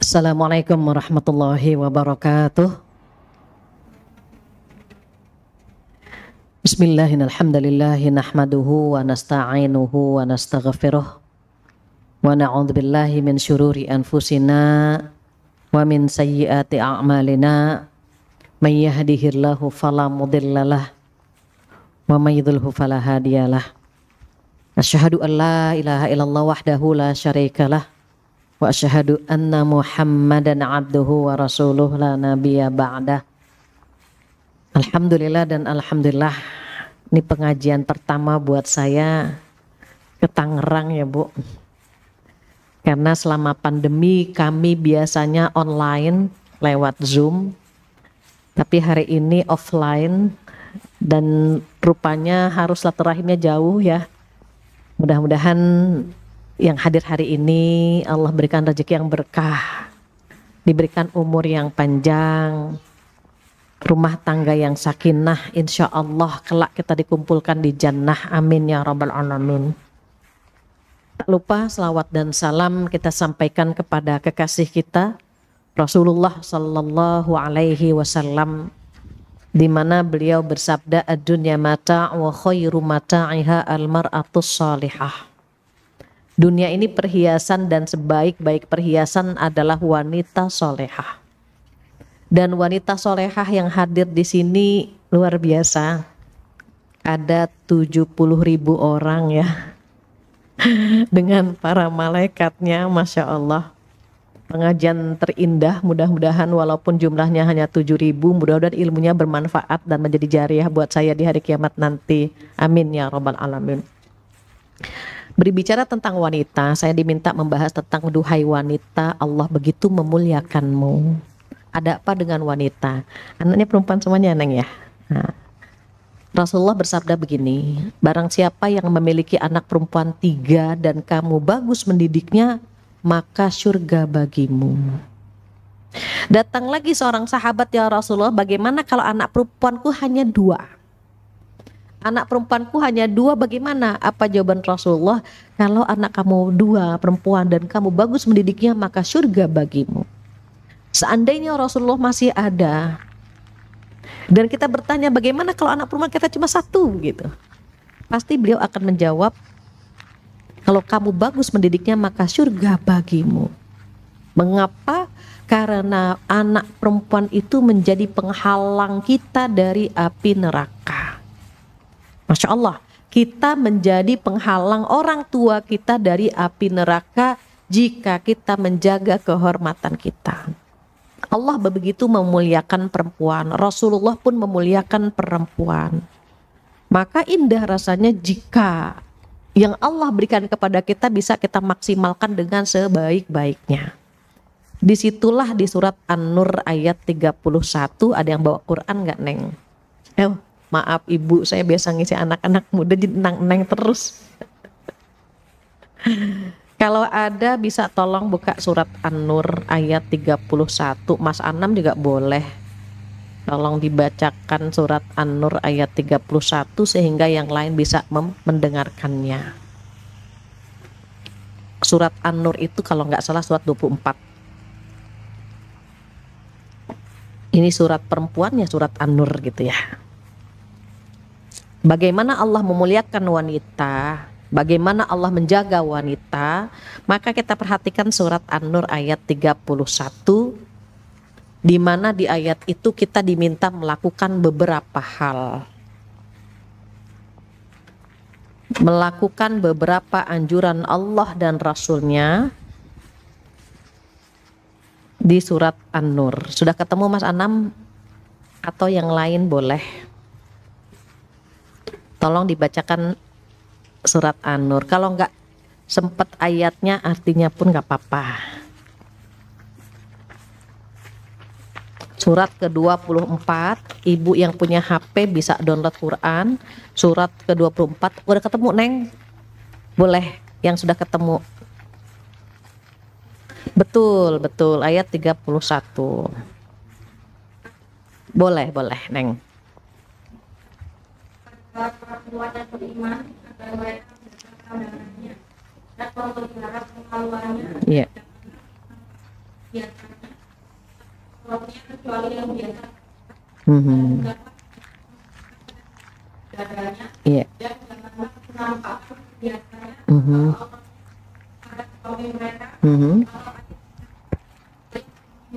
Assalamualaikum warahmatullahi wabarakatuh. Bismillahirrahmanirrahim. Nahmaduhu wa nasta'inuhu wa nastaghfiruh wa na'udzubillahi min syururi anfusina wa min sayyiati a'malina. May yahdihillahu fala mudhillalah wa may yudhlilhu fala hadiyalah. Asyhadu an la ilaha illallah wahdahu la syarikalah wa asyhadu anna Muhammadan abduhu wa rasuluh la nabiyya ba'dah. Alhamdulillah dan alhamdulillah, ini pengajian pertama buat saya ke Tangerang ya Bu. Karena selama pandemi kami biasanya online lewat Zoom, tapi hari ini offline dan rupanya harus silaturahimnya jauh ya. Mudah-mudahan yang hadir hari ini Allah berikan rezeki yang berkah, diberikan umur yang panjang, rumah tangga yang sakinah, insya Allah kelak kita dikumpulkan di jannah, amin ya rabbal alamin. Tak lupa selawat dan salam kita sampaikan kepada kekasih kita Rasulullah sallallahu alaihi wasallam, di mana beliau bersabda, ad-dunya mata' wa khairu mata'iha al-mar'atus salihah. Dunia ini perhiasan dan sebaik-baik perhiasan adalah wanita solehah. Dan wanita solehah yang hadir di sini luar biasa. Ada 70.000 orang ya. Dengan para malaikatnya, Masya Allah. Pengajian terindah, mudah-mudahan walaupun jumlahnya hanya 7.000, mudah-mudahan ilmunya bermanfaat dan menjadi jariah buat saya di hari kiamat nanti. Amin ya rabbal alamin. Berbicara tentang wanita, saya diminta membahas tentang duhai wanita, Allah begitu memuliakanmu. Ada apa dengan wanita? Anaknya perempuan semuanya Neng ya. Nah, Rasulullah bersabda begini, barang siapa yang memiliki anak perempuan 3 dan kamu bagus mendidiknya, maka surga bagimu. Datang lagi seorang sahabat, ya Rasulullah, bagaimana kalau anak perempuanku hanya 2? Anak perempuanku hanya 2, bagaimana? Apa jawaban Rasulullah? Kalau anak kamu 2 perempuan dan kamu bagus mendidiknya, maka surga bagimu. Seandainya Rasulullah masih ada dan kita bertanya bagaimana kalau anak perempuan kita cuma 1 gitu, pasti beliau akan menjawab, kalau kamu bagus mendidiknya maka surga bagimu. Mengapa? Karena anak perempuan itu menjadi penghalang kita dari api neraka. Masya Allah, kita menjadi penghalang orang tua kita dari api neraka jika kita menjaga kehormatan kita. Allah begitu memuliakan perempuan, Rasulullah pun memuliakan perempuan. Maka indah rasanya jika yang Allah berikan kepada kita bisa kita maksimalkan dengan sebaik-baiknya. Disitulah di surat An-Nur ayat 31, ada yang bawa Quran gak Neng? Maaf Ibu, saya biasa ngisi anak-anak muda jadi neng terus. Kalau ada bisa tolong buka surat An-Nur ayat 31. Mas Anam juga boleh. Tolong dibacakan surat An-Nur ayat 31 sehingga yang lain bisa mendengarkannya. Surat An-Nur itu kalau nggak salah surat 24. Ini surat perempuan ya, surat An-Nur gitu ya. Bagaimana Allah memuliakan wanita, bagaimana Allah menjaga wanita, maka kita perhatikan surat An-Nur ayat 31, di mana di ayat itu kita diminta melakukan beberapa hal. Melakukan beberapa anjuran Allah dan Rasulnya di surat An-Nur. Sudah ketemu Mas Anam? Atau yang lain boleh? Tolong dibacakan surat An-Nur. Kalau enggak sempat ayatnya, artinya pun enggak apa-apa. Surat ke-24, Ibu yang punya HP bisa download Quran. Surat ke-24, udah ketemu Neng? Boleh, yang sudah ketemu. Betul, ayat 31. Boleh, Neng. Perempuan yang beriman agar mereka bersaudara dan kalau berharap pengaluannya. Iya. biasanya perutnya kecuali yang biasa Mhm. dadanya Iya. dan janganlah penampakan biasanya Mhm. ada suami mereka Mhm.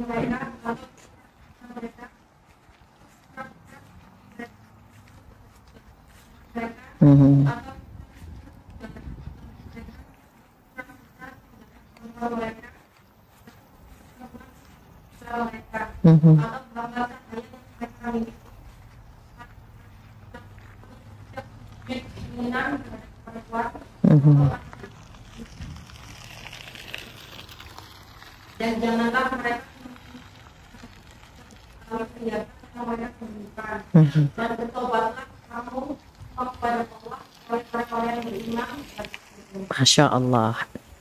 mereka atau mereka Mhm. atau mereka Mhm. atau bahkan ayat mereka ini keinginan perempuan Mhm. dan janganlah mereka kalau kelihatan namanya keburukan Mhm. dan bertobatlah kamu kepada Allah oleh perkara yang beriman. Masya Allah.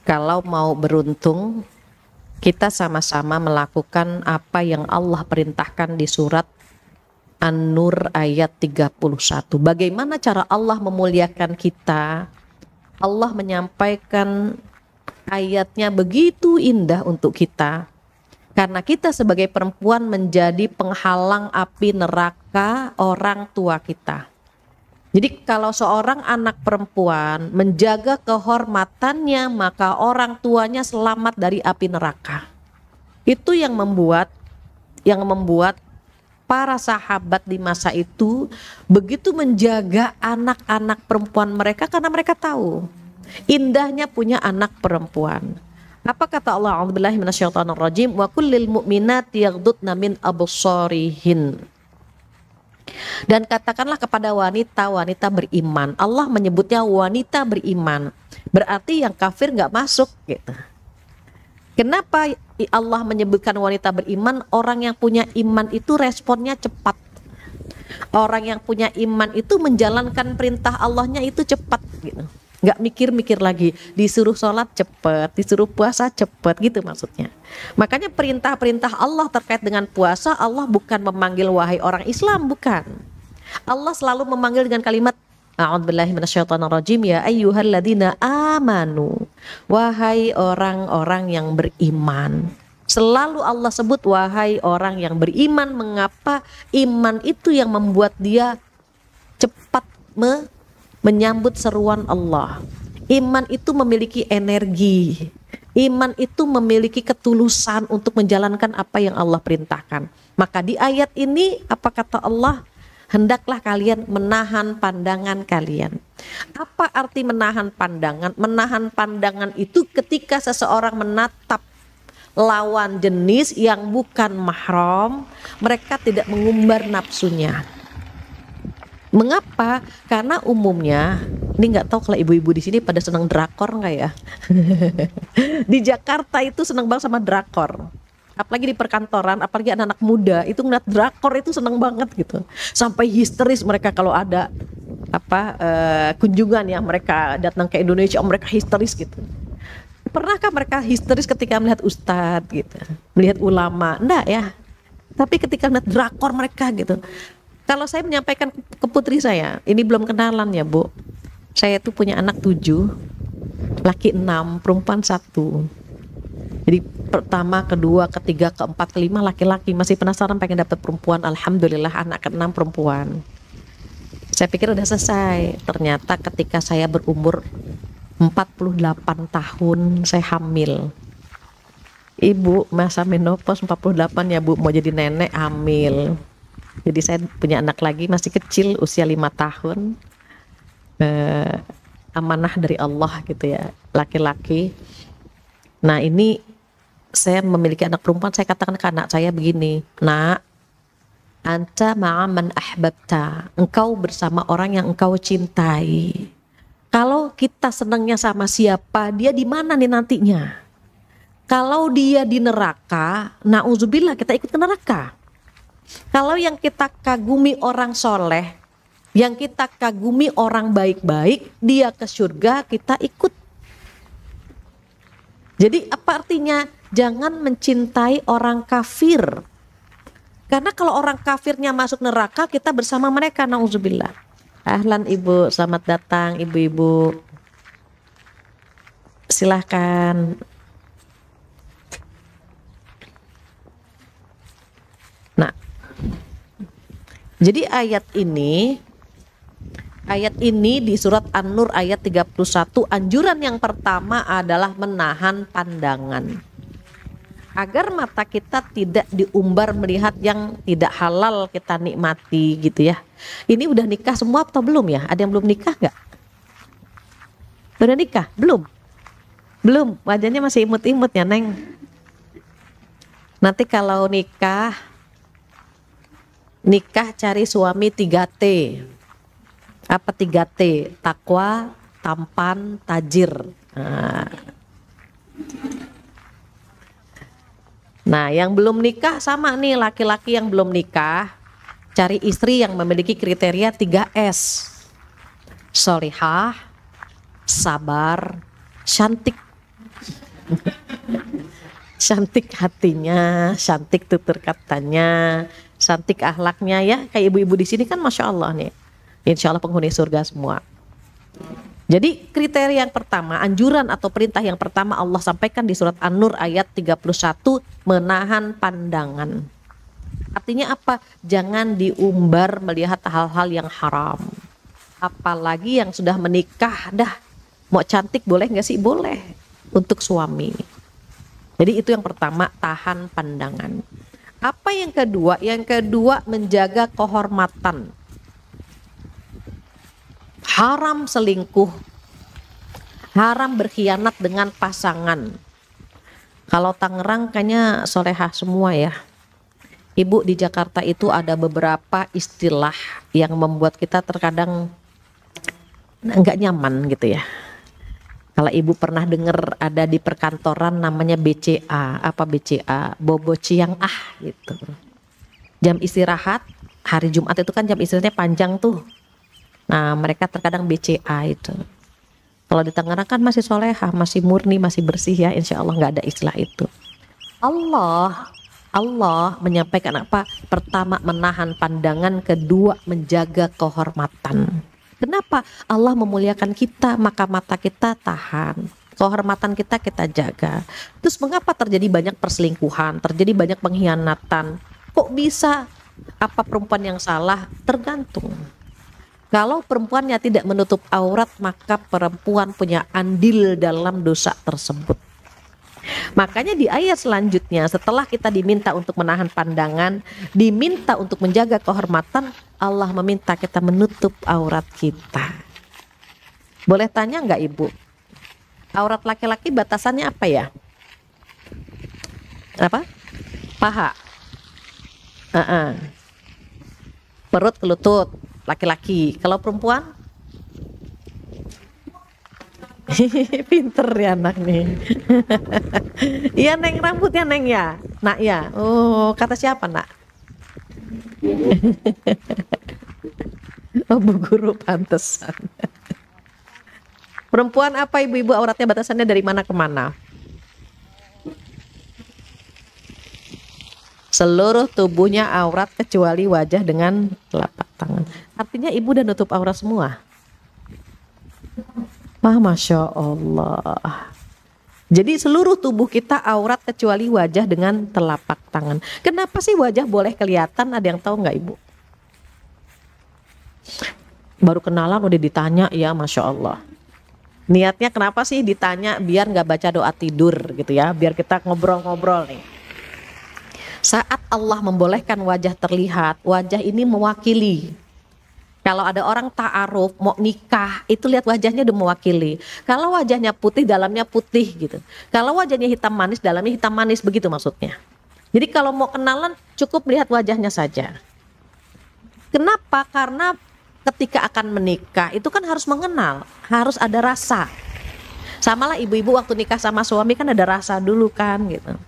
Kalau mau beruntung, kita sama-sama melakukan apa yang Allah perintahkan di surat An-Nur ayat 31. Bagaimana cara Allah memuliakan kita? Allah menyampaikan ayatnya begitu indah untuk kita. Karena kita sebagai perempuan menjadi penghalang api neraka orang tua kita. Jadi kalau seorang anak perempuan menjaga kehormatannya, maka orang tuanya selamat dari api neraka. Itu yang membuat para sahabat di masa itu begitu menjaga anak-anak perempuan mereka karena mereka tahu indahnya punya anak perempuan. Apa kata Allah? A'udzubillahi minasyaitonirrajim. Wa kullil mu'minati yaghdudna min absarihin. Dan katakanlah kepada wanita-wanita beriman. Allah menyebutnya wanita beriman. Berarti yang kafir nggak masuk gitu. Kenapa Allah menyebutkan wanita beriman? Orang yang punya iman itu responnya cepat. Orang yang punya iman itu menjalankan perintah Allahnya itu cepat gitu. Nggak mikir-mikir lagi, disuruh sholat cepet, disuruh puasa cepet gitu maksudnya. Makanya perintah-perintah Allah terkait dengan puasa, Allah bukan memanggil wahai orang Islam, bukan. Allah selalu memanggil dengan kalimat A'udzubillahi minasyaitonirrajim, ya ayyuhalladzina amanu, wahai orang-orang yang beriman. Selalu Allah sebut wahai orang yang beriman. Mengapa? Iman itu yang membuat dia cepat menyambut seruan Allah. Iman itu memiliki energi. Iman itu memiliki ketulusan untuk menjalankan apa yang Allah perintahkan. Maka di ayat ini apa kata Allah? Hendaklah kalian menahan pandangan kalian. Apa arti menahan pandangan? Menahan pandangan itu ketika seseorang menatap lawan jenis yang bukan mahram, mereka tidak mengumbar nafsunya. Mengapa? Karena umumnya, ini nggak tahu kalau ibu-ibu di sini pada senang drakor nggak ya? Di Jakarta itu senang banget sama drakor. Apalagi di perkantoran, apalagi anak-anak muda itu ngeliat drakor itu senang banget gitu. Sampai histeris mereka kalau ada kunjungan ya, mereka datang ke Indonesia, mereka histeris gitu. Pernahkah mereka histeris ketika melihat ustadz gitu, melihat ulama? Enggak ya. Tapi ketika melihat drakor mereka gitu. Kalau saya menyampaikan ke putri saya, ini belum kenalan ya Bu. Saya tuh punya anak 7, laki 6, perempuan 1. Jadi pertama, kedua, ketiga, keempat, kelima laki-laki. Masih penasaran pengen dapat perempuan. Alhamdulillah anak ke-6 perempuan. Saya pikir udah selesai. Ternyata ketika saya berumur 48 tahun saya hamil. Ibu masa menopause 48 ya Bu, mau jadi nenek hamil. Jadi saya punya anak lagi masih kecil usia 5 tahun. Amanah dari Allah gitu ya, laki-laki. Nah ini saya memiliki anak perempuan, saya katakan ke anak saya begini, nak, anta ma'aman ahbabta, engkau bersama orang yang engkau cintai. Kalau kita senangnya sama siapa, dia di mana nih nantinya? Kalau dia di neraka, na'udzubillah, kita ikut ke neraka. Kalau yang kita kagumi orang soleh, yang kita kagumi orang baik-baik, dia ke surga, kita ikut. Jadi apa artinya? Jangan mencintai orang kafir. Karena kalau orang kafirnya masuk neraka, kita bersama mereka, na'udzubillah. Ahlan Ibu, selamat datang ibu-ibu. Silahkan. Jadi ayat ini di surat An-Nur ayat 31, anjuran yang pertama adalah menahan pandangan. Agar mata kita tidak diumbar melihat yang tidak halal kita nikmati gitu ya. Ini udah nikah semua atau belum ya? Ada yang belum nikah nggak? Udah nikah? Belum? Belum, wajahnya masih imut-imut ya Neng. Nanti kalau nikah cari suami 3T. Apa 3T? Takwa, tampan, tajir. Nah, yang belum nikah sama nih, laki-laki yang belum nikah, cari istri yang memiliki kriteria 3S. Sholihah, sabar, cantik. Cantik hatinya, cantik tutur katanya, cantik akhlaknya ya. Kayak ibu-ibu di sini kan Masya Allah nih. Insya Allah penghuni surga semua. Jadi kriteria yang pertama, anjuran atau perintah yang pertama Allah sampaikan di surat An-Nur ayat 31, menahan pandangan. Artinya apa? Jangan diumbar melihat hal-hal yang haram. Apalagi yang sudah menikah, dah mau cantik boleh nggak sih? Boleh untuk suami. Jadi itu yang pertama, tahan pandangan. Apa yang kedua? Yang kedua menjaga kehormatan. Haram selingkuh, haram berkhianat dengan pasangan. Kalau Tangerang kayaknya solehah semua ya. Ibu di Jakarta itu ada beberapa istilah yang membuat kita terkadang nggak nyaman gitu ya. Kalau ibu pernah dengar ada di perkantoran namanya BCA, apa BCA? Bobo ciang gitu. Jam istirahat, hari Jumat itu kan jam istirahatnya panjang tuh. Nah mereka terkadang BCA itu. Kalau di Tangerang kan masih solehah, masih murni, masih bersih ya, insya Allah nggak ada istilah itu. Allah menyampaikan apa? Pertama menahan pandangan, kedua menjaga kehormatan. Kenapa? Allah memuliakan kita, maka mata kita tahan, kehormatan kita jaga. Terus mengapa terjadi banyak perselingkuhan, terjadi banyak pengkhianatan? Kok bisa? Apa perempuan yang salah? Tergantung. Kalau perempuannya tidak menutup aurat, maka perempuan punya andil dalam dosa tersebut. Makanya di ayat selanjutnya, setelah kita diminta untuk menahan pandangan, diminta untuk menjaga kehormatan, Allah meminta kita menutup aurat kita. Boleh tanya nggak Ibu? Aurat laki-laki batasannya apa ya? Apa? Paha. Perut ke lutut. Laki-laki, kalau perempuan? Pinter ya anak nih. Iya Neng, rambutnya Neng ya? Nak ya? Oh, kata siapa nak? Oh, Bu Guru pantesan. Perempuan apa ibu-ibu auratnya batasannya dari mana ke mana? Seluruh tubuhnya aurat kecuali wajah dengan telapak tangan. Artinya ibu udah nutup aurat semua. Masya Allah. Jadi seluruh tubuh kita aurat kecuali wajah dengan telapak tangan. Kenapa sih wajah boleh kelihatan? Ada yang tahu nggak Ibu? Baru kenalan udah ditanya ya, Masya Allah. Niatnya kenapa sih ditanya? Biar nggak baca doa tidur gitu ya. Biar kita ngobrol-ngobrol nih. Saat Allah membolehkan wajah terlihat, wajah ini mewakili. Kalau ada orang ta'aruf mau nikah, itu lihat wajahnya udah mewakili. Kalau wajahnya putih, dalamnya putih gitu. Kalau wajahnya hitam manis, dalamnya hitam manis, begitu maksudnya. Jadi kalau mau kenalan cukup lihat wajahnya saja. Kenapa? Karena ketika akan menikah itu kan harus mengenal, harus ada rasa. Samalah ibu-ibu waktu nikah sama suami kan ada rasa dulu kan gitu.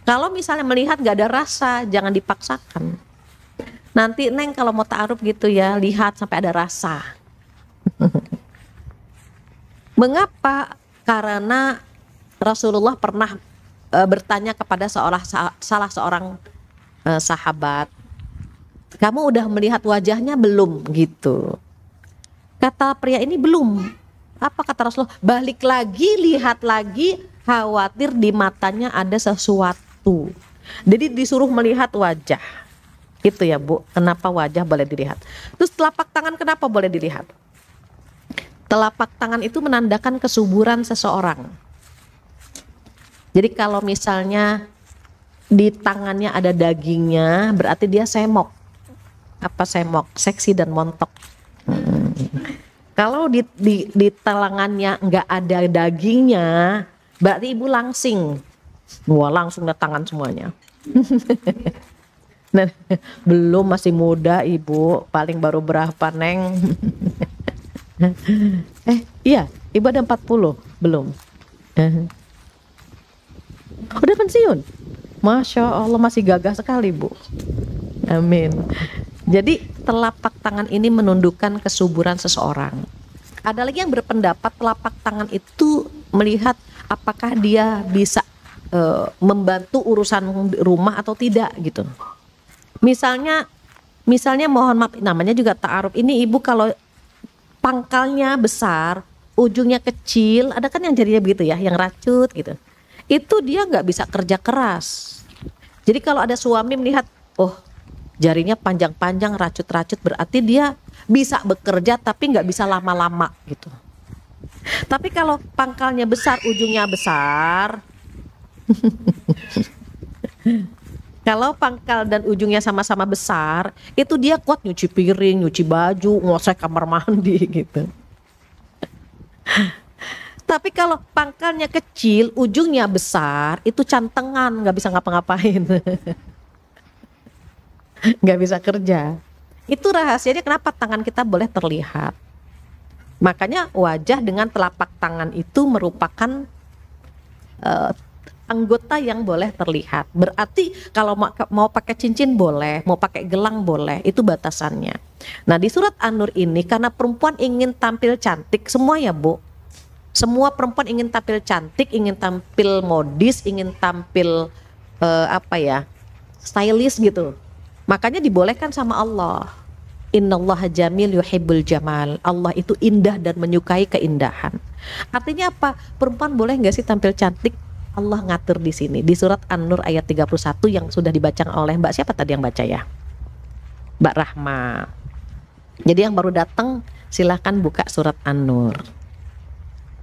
Kalau misalnya melihat gak ada rasa, jangan dipaksakan. Nanti Neng kalau mau ta'aruf gitu ya, lihat sampai ada rasa. Mengapa? Karena Rasulullah pernah bertanya kepada salah seorang sahabat, kamu udah melihat wajahnya belum? Gitu. Kata pria ini belum. Apa kata Rasulullah? Balik lagi, lihat lagi, khawatir di matanya ada sesuatu. Jadi disuruh melihat wajah. Itu ya Bu, kenapa wajah boleh dilihat. Terus telapak tangan kenapa boleh dilihat? Telapak tangan itu menandakan kesuburan seseorang. Jadi kalau misalnya di tangannya ada dagingnya, berarti dia semok. Apa semok? Seksi dan montok. Kalau di talangannya nggak ada dagingnya, berarti ibu langsing. Wah, langsung ada tangan semuanya. Nah, belum, masih muda ibu, paling baru berapa Neng? Iya, ibu ada 40, belum. Udah pensiun? Masya Allah, masih gagah sekali Bu. Amin. Jadi telapak tangan ini menunjukkan kesuburan seseorang. Ada lagi yang berpendapat telapak tangan itu melihat apakah dia bisa membantu urusan rumah atau tidak gitu. Misalnya mohon maaf, namanya juga ta'aruf. Ini ibu kalau pangkalnya besar, ujungnya kecil, ada kan yang jadinya begitu ya, yang racut gitu. Itu dia nggak bisa kerja keras. Jadi kalau ada suami melihat, oh jarinya panjang-panjang, racut-racut, berarti dia bisa bekerja tapi nggak bisa lama-lama gitu. Tapi kalau pangkalnya besar, ujungnya besar, kalau pangkal dan ujungnya sama-sama besar, itu dia kuat nyuci piring, nyuci baju, ngosek kamar mandi gitu. Tapi kalau pangkalnya kecil, ujungnya besar, itu cantengan, nggak bisa ngapa-ngapain. Nggak bisa kerja. Itu rahasianya kenapa tangan kita boleh terlihat. Makanya wajah dengan telapak tangan itu merupakan anggota yang boleh terlihat. Berarti kalau mau pakai cincin boleh, mau pakai gelang boleh, itu batasannya. Nah di surat An-Nur ini karena perempuan ingin tampil cantik, semua ya Bu. Semua perempuan ingin tampil cantik, ingin tampil modis, ingin tampil stylish gitu. Makanya dibolehkan sama Allah. Innallaha jamil yuhibbul jamal. Allah itu indah dan menyukai keindahan. Artinya apa? Perempuan boleh nggak sih tampil cantik? Allah ngatur di sini di surat An-Nur ayat 31 yang sudah dibaca oleh Mbak siapa tadi yang baca ya? Mbak Rahma. Jadi yang baru datang silahkan buka surat An-Nur.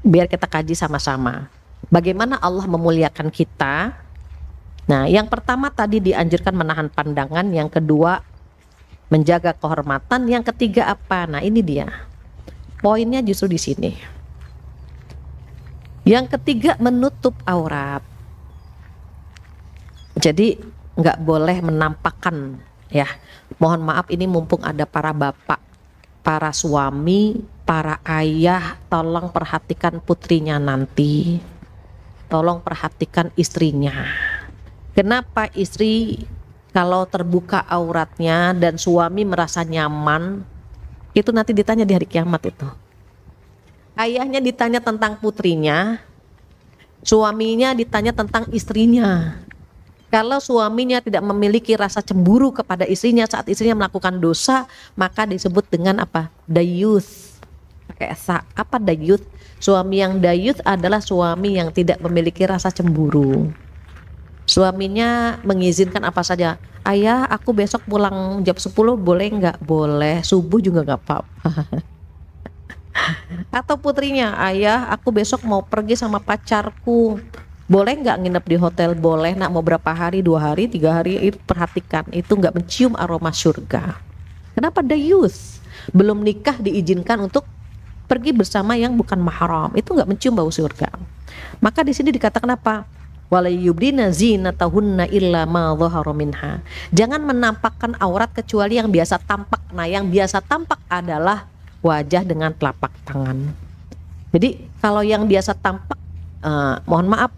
Biar kita kaji sama-sama. Bagaimana Allah memuliakan kita? Nah, yang pertama tadi dianjurkan menahan pandangan, yang kedua menjaga kehormatan, yang ketiga apa? Nah, ini dia. Poinnya justru di sini. Yang ketiga menutup aurat. Jadi nggak boleh menampakkan ya. Mohon maaf ini mumpung ada para bapak, para suami, para ayah, tolong perhatikan putrinya nanti. Tolong perhatikan istrinya. Kenapa istri kalau terbuka auratnya dan suami merasa nyaman, itu nanti ditanya di hari kiamat itu. Ayahnya ditanya tentang putrinya, suaminya ditanya tentang istrinya. Kalau suaminya tidak memiliki rasa cemburu kepada istrinya saat istrinya melakukan dosa, maka disebut dengan apa? Dayuth. Pakai esa. Apa dayuth? Suami yang dayuth adalah suami yang tidak memiliki rasa cemburu. Suaminya mengizinkan apa saja. Ayah, aku besok pulang jam 10 boleh nggak? Boleh. Subuh juga nggak apa-apa. Atau putrinya, ayah aku besok mau pergi sama pacarku, boleh nggak nginep di hotel? Boleh nak, mau berapa hari, 2 hari, 3 hari, itu perhatikan, itu nggak mencium aroma surga. Kenapa dayus? Belum nikah diizinkan untuk pergi bersama yang bukan mahram, itu nggak mencium bau surga. Maka di sini dikatakan apa? Wala yubdina zinatahunna illa ma dhahara minha. Jangan menampakkan aurat kecuali yang biasa tampak. Nah, yang biasa tampak adalah wajah dengan telapak tangan. Jadi kalau yang biasa tampak, mohon maaf,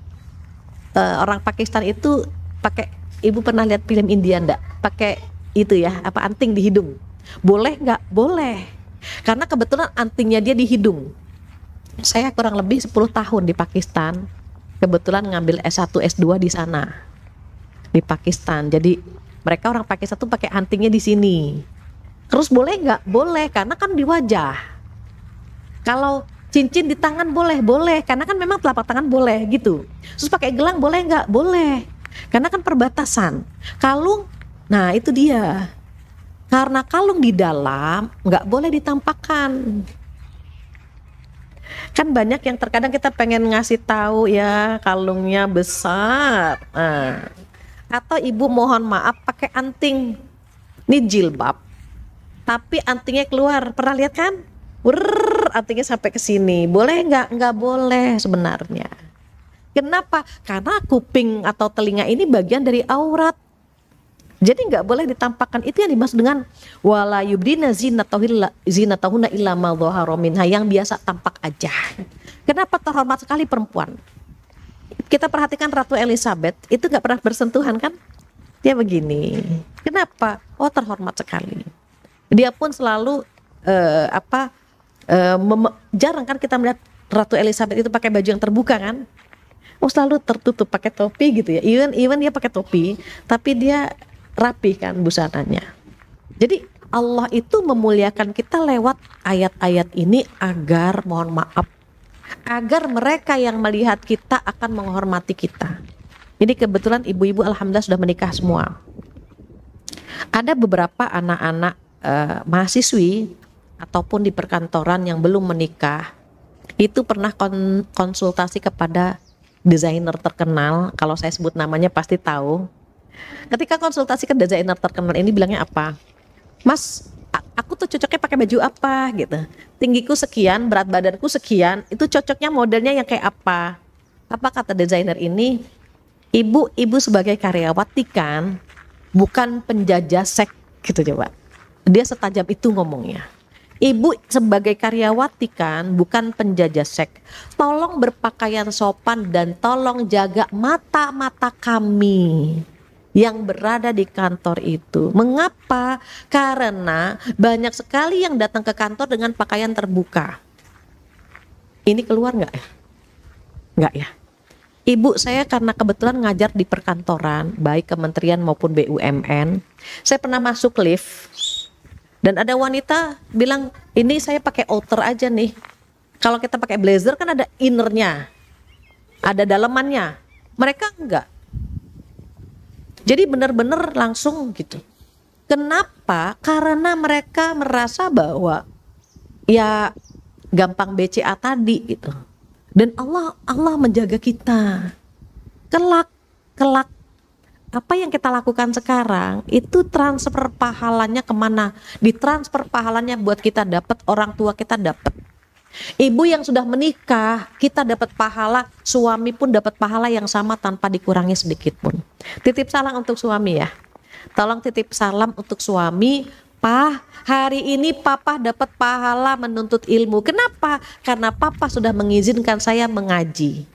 orang Pakistan itu pakai, ibu pernah lihat film India enggak? Pakai itu ya, apa, anting di hidung. Boleh nggak? Boleh. Karena kebetulan antingnya dia di hidung. Saya kurang lebih 10 tahun di Pakistan. Kebetulan ngambil S1, S2 di sana. Di Pakistan. Jadi mereka orang Pakistan tuh pakai antingnya di sini. Terus boleh nggak? Boleh, karena kan di wajah. Kalau cincin di tangan boleh, karena kan memang telapak tangan boleh gitu. Terus pakai gelang boleh nggak? Boleh, karena kan perbatasan. Kalung Nah itu dia. Karena kalung di dalam nggak boleh ditampakkan. Kan banyak yang terkadang kita pengen ngasih tahu ya kalungnya besar. Nah, atau ibu mohon maaf pakai anting. Ini jilbab. Tapi antingnya keluar. Pernah lihat kan? Wrrr, antingnya sampai ke sini. Boleh nggak? Nggak boleh sebenarnya. Kenapa? Karena kuping atau telinga ini bagian dari aurat. Jadi nggak boleh ditampakkan. Itu yang dimaksud dengan wala yubdina zinatahunna illa ma dhahara minha, yang biasa tampak aja. Kenapa terhormat sekali perempuan? Kita perhatikan Ratu Elizabeth itu nggak pernah bersentuhan kan? Dia begini. Kenapa? Oh terhormat sekali. Dia pun selalu jarang kan kita melihat Ratu Elizabeth itu pakai baju yang terbuka kan? Oh selalu tertutup pakai topi gitu ya. Even dia pakai topi, tapi dia rapi kan busananya. Jadi Allah itu memuliakan kita lewat ayat-ayat ini agar mohon maaf, agar mereka yang melihat kita akan menghormati kita. Jadi kebetulan ibu-ibu alhamdulillah sudah menikah semua. Ada beberapa anak-anak mahasiswi ataupun di perkantoran yang belum menikah itu pernah konsultasi kepada desainer terkenal. Kalau saya sebut namanya pasti tahu. Ketika konsultasi ke desainer terkenal ini bilangnya apa? Mas, aku tuh cocoknya pakai baju apa gitu. Tinggiku sekian, berat badanku sekian, itu cocoknya modelnya yang kayak apa? Apa kata desainer ini? Ibu sebagai karyawati kan bukan penjajah seks gitu coba. Dia setajam itu ngomongnya. Ibu sebagai karyawati kan bukan penjajah seks. Tolong berpakaian sopan dan tolong jaga mata-mata kami yang berada di kantor itu. Mengapa? Karena banyak sekali yang datang ke kantor dengan pakaian terbuka. Ini keluar nggak ya? Nggak ya. Ibu saya karena kebetulan ngajar di perkantoran, baik kementerian maupun BUMN, saya pernah masuk lift dan ada wanita bilang, ini saya pakai outer aja nih. Kalau kita pakai blazer kan ada innernya, ada dalemannya. Mereka enggak. Jadi benar-benar langsung gitu. Kenapa? Karena mereka merasa bahwa ya gampang BCA tadi gitu. Dan Allah menjaga kita. Kelak apa yang kita lakukan sekarang itu transfer pahalanya kemana? Ditransfer pahalanya buat kita dapat, orang tua kita dapat. Ibu yang sudah menikah, kita dapat pahala, suami pun dapat pahala yang sama tanpa dikurangi sedikit pun. Titip salam untuk suami ya. Tolong titip salam untuk suami. Pak, hari ini papa dapat pahala menuntut ilmu. Kenapa? Karena papa sudah mengizinkan saya mengaji.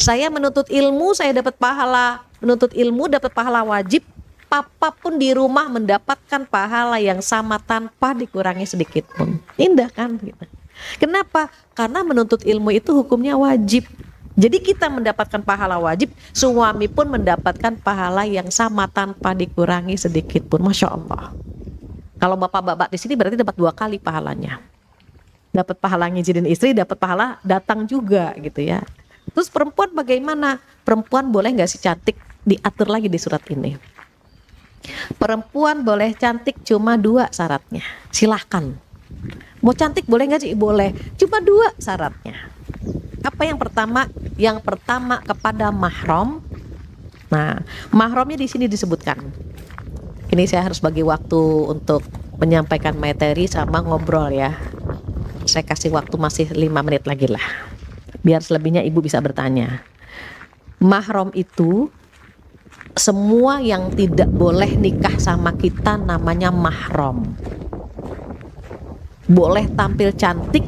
Saya menuntut ilmu, saya dapat pahala. Menuntut ilmu dapat pahala wajib. Papa pun di rumah mendapatkan pahala yang sama tanpa dikurangi sedikit pun. Indah kan gitu. Kenapa? Karena menuntut ilmu itu hukumnya wajib. Jadi kita mendapatkan pahala wajib, suami pun mendapatkan pahala yang sama tanpa dikurangi sedikit pun. Masya Allah. Kalau bapak-bapak di sini berarti dapat 2 kali pahalanya. Dapat pahala ngizinin istri, dapat pahala datang juga gitu ya. Terus perempuan bagaimana? Perempuan boleh nggak sih cantik? Diatur lagi di surat ini. Perempuan boleh cantik cuma 2 syaratnya. Silahkan. Mau cantik boleh nggak sih? Boleh. Cuma 2 syaratnya. Apa yang pertama? Yang pertama kepada mahram. Nah, mahramnya di sini disebutkan. Ini saya harus bagi waktu untuk menyampaikan materi sama ngobrol ya. Saya kasih waktu masih 5 menit lagi lah. Biar selebihnya ibu bisa bertanya. Mahram itu semua yang tidak boleh nikah sama kita namanya mahram. Boleh tampil cantik,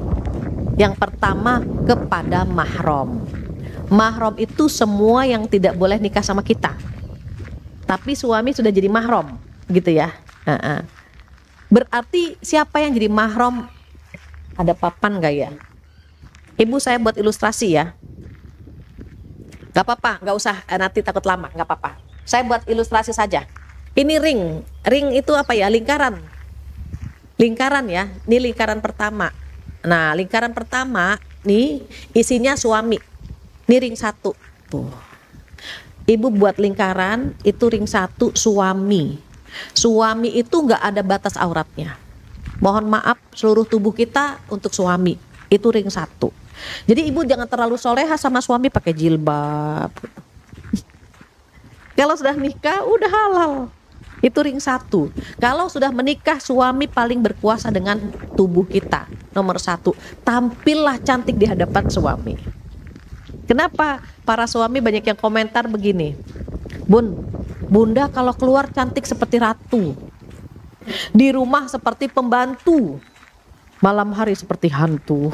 yang pertama kepada mahram. Mahram itu semua yang tidak boleh nikah sama kita, tapi suami sudah jadi mahram, gitu ya. Berarti siapa yang jadi mahram? Ada papan gak ya? Ibu saya buat ilustrasi ya. Gak apa-apa, gak usah nanti takut lama, gak apa-apa. Saya buat ilustrasi saja. Ini ring itu apa ya? Lingkaran ya, ini lingkaran pertama. Nah, lingkaran pertama nih isinya suami. Ini ring 1 tuh. Ibu buat lingkaran, itu ring 1 suami. Suami itu nggak ada batas auratnya. Mohon maaf, seluruh tubuh kita untuk suami. Itu ring 1. Jadi ibu jangan terlalu soleha sama suami pakai jilbab. Kalau sudah nikah udah halal. Itu ring 1. Kalau sudah menikah, suami paling berkuasa dengan tubuh kita. Nomor 1, tampillah cantik di hadapan suami. Kenapa para suami banyak yang komentar begini, Bunda kalau keluar cantik seperti ratu, di rumah seperti pembantu, malam hari seperti hantu.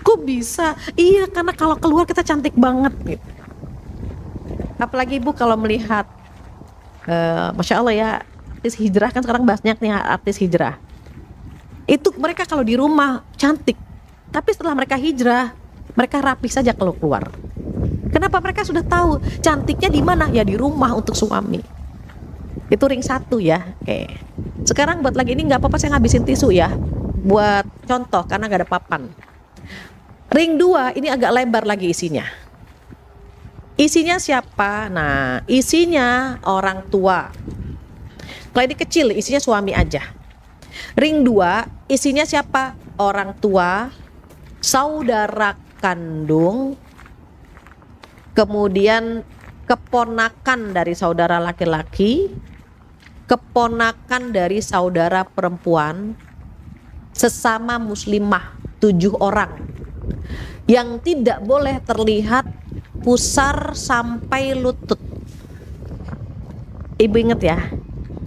Kok bisa? Iya, karena kalau keluar kita cantik banget gitu. Apalagi ibu kalau melihat, Masya Allah ya, artis hijrah kan sekarang banyak nih artis hijrah. Itu mereka kalau di rumah cantik, tapi setelah mereka hijrah, mereka rapi saja kalau keluar. Kenapa? Mereka sudah tahu cantiknya di mana? Ya di rumah untuk suami. Itu ring 1 ya. Oke. Sekarang buat lagi ini nggak apa-apa, saya ngabisin tisu ya, buat contoh karena nggak ada papan. Ring 2 ini agak lebar lagi isinya. Isinya siapa? Nah, isinya orang tua. Kalau ini kecil, isinya suami aja. Ring 2, isinya siapa? Orang tua, saudara kandung, kemudian keponakan dari saudara laki-laki, keponakan dari saudara perempuan, sesama muslimah 7 orang. Yang tidak boleh terlihat pusar sampai lutut. Ibu inget ya,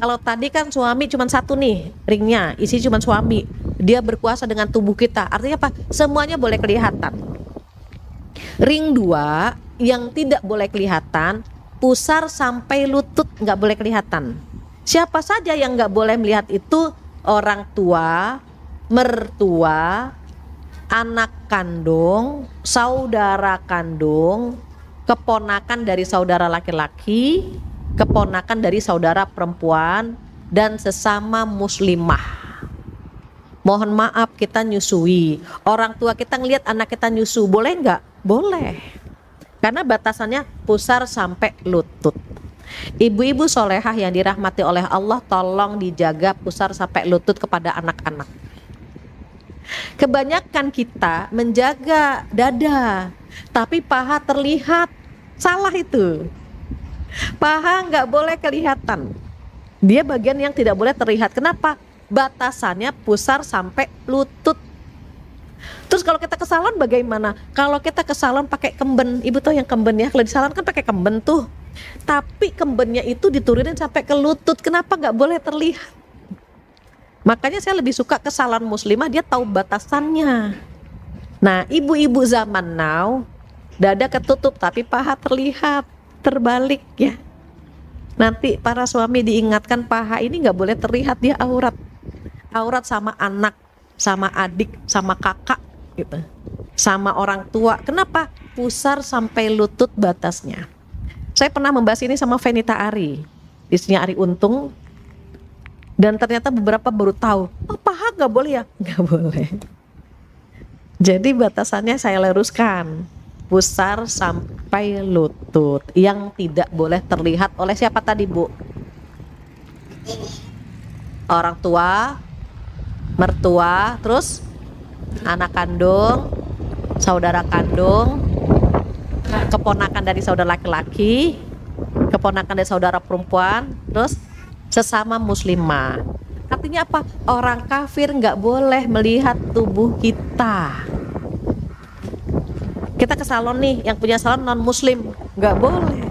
kalau tadi kan suami cuma 1 nih ringnya, isi cuma suami, dia berkuasa dengan tubuh kita. Artinya apa? Semuanya boleh kelihatan. Ring 2 yang tidak boleh kelihatan, pusar sampai lutut nggak boleh kelihatan. Siapa saja yang nggak boleh melihat itu? Orang tua, mertua, anak kandung, saudara kandung, keponakan dari saudara laki-laki, keponakan dari saudara perempuan, dan sesama muslimah. Mohon maaf, kita nyusui, orang tua kita ngelihat anak kita nyusu, boleh nggak? Boleh, karena batasannya pusar sampai lutut. Ibu-ibu solehah yang dirahmati oleh Allah, tolong dijaga pusar sampai lutut kepada anak-anak. Kebanyakan kita menjaga dada, tapi paha terlihat. Salah itu. Paha nggak boleh kelihatan. Dia bagian yang tidak boleh terlihat. Kenapa? Batasannya pusar sampai lutut. Terus kalau kita ke salon bagaimana? Kalau kita ke salon pakai kemben, ibu tahu yang kemben ya? Kalau di salon kan pakai kemben tuh. Tapi kembennya itu diturunin sampai ke lutut. Kenapa nggak boleh terlihat? Makanya saya lebih suka ke salon muslimah, dia tahu batasannya. Nah, ibu-ibu zaman now, dada ketutup tapi paha terlihat, terbalik ya. Nanti para suami diingatkan paha ini nggak boleh terlihat, dia aurat. Aurat sama anak, sama adik, sama kakak gitu. Sama orang tua. Kenapa? Pusar sampai lutut batasnya. Saya pernah membahas ini sama Fenita Ari, istrinya Ari Untung. Dan ternyata beberapa baru tahu, oh paha nggak boleh ya? Nggak boleh. Jadi batasannya saya luruskan, pusar sampai lutut, yang tidak boleh terlihat oleh siapa tadi Bu? Orang tua, mertua, terus anak kandung, saudara kandung, keponakan dari saudara laki-laki, keponakan dari saudara perempuan, terus sesama muslimah. Artinya apa? Orang kafir nggak boleh melihat tubuh kita. Kita ke salon nih, yang punya salon non muslim nggak boleh.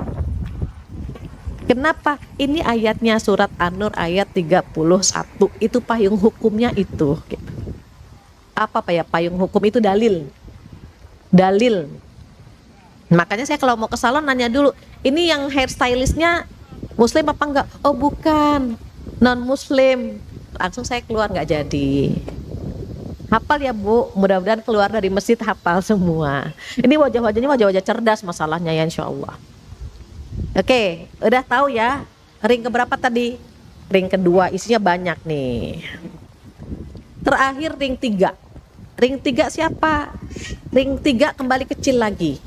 Kenapa? Ini ayatnya surat An-Nur ayat 31. Itu payung hukumnya itu. Apa ya payung hukum itu? Dalil. Dalil. Makanya saya kalau mau ke salon nanya dulu, ini yang hairstylistnya muslim apa enggak? Oh bukan, non muslim. Langsung saya keluar nggak jadi. Hafal ya Bu, mudah-mudahan keluar dari masjid hafal semua. Ini wajah-wajahnya wajah-wajah cerdas masalahnya ya insya Allah. Oke, udah tahu ya. Ring keberapa tadi? Ring kedua, isinya banyak nih. Terakhir ring 3. Ring 3 siapa? Ring 3 kembali kecil lagi.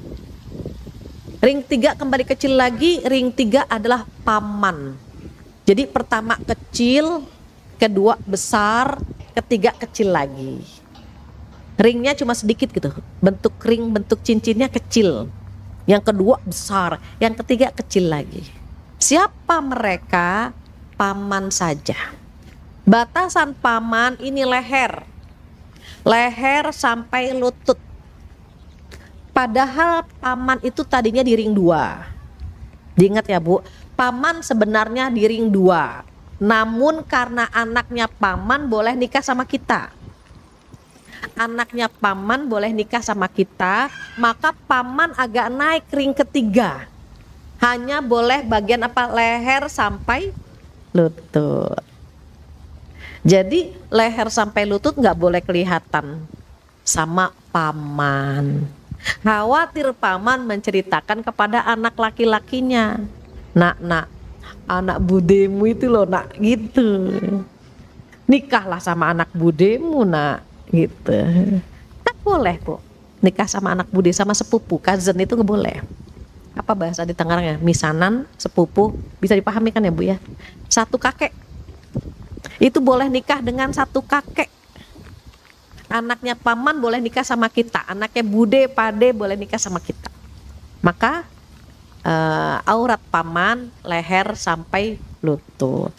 Ring 3 kembali kecil lagi, ring 3 adalah paman. Jadi pertama kecil, kedua besar, ketiga kecil lagi. Ringnya cuma sedikit gitu, bentuk ring, bentuk cincinnya kecil. Yang kedua besar, yang ketiga kecil lagi. Siapa mereka? Paman saja. Batasan paman ini leher. Leher sampai lutut. Padahal paman itu tadinya di ring 2. Diingat ya Bu, paman sebenarnya di ring 2. Namun karena anaknya paman boleh nikah sama kita. Anaknya paman boleh nikah sama kita, maka paman agak naik ring ketiga. Hanya boleh bagian apa? Leher sampai lutut. Jadi leher sampai lutut nggak boleh kelihatan sama paman. Khawatir paman menceritakan kepada anak laki-lakinya, nak, anak budemu itu loh nak, gitu. Nikahlah sama anak budemu nak, gitu. Tak boleh Bu, nikah sama anak bude, sama sepupu, cousin itu nggak boleh. Apa bahasa di Tangerang ya? Misanan, sepupu, bisa dipahami kan ya Bu ya? Satu kakek, itu boleh nikah dengan satu kakek. Anaknya paman boleh nikah sama kita, anaknya bude, pade boleh nikah sama kita. Maka aurat paman leher sampai lutut.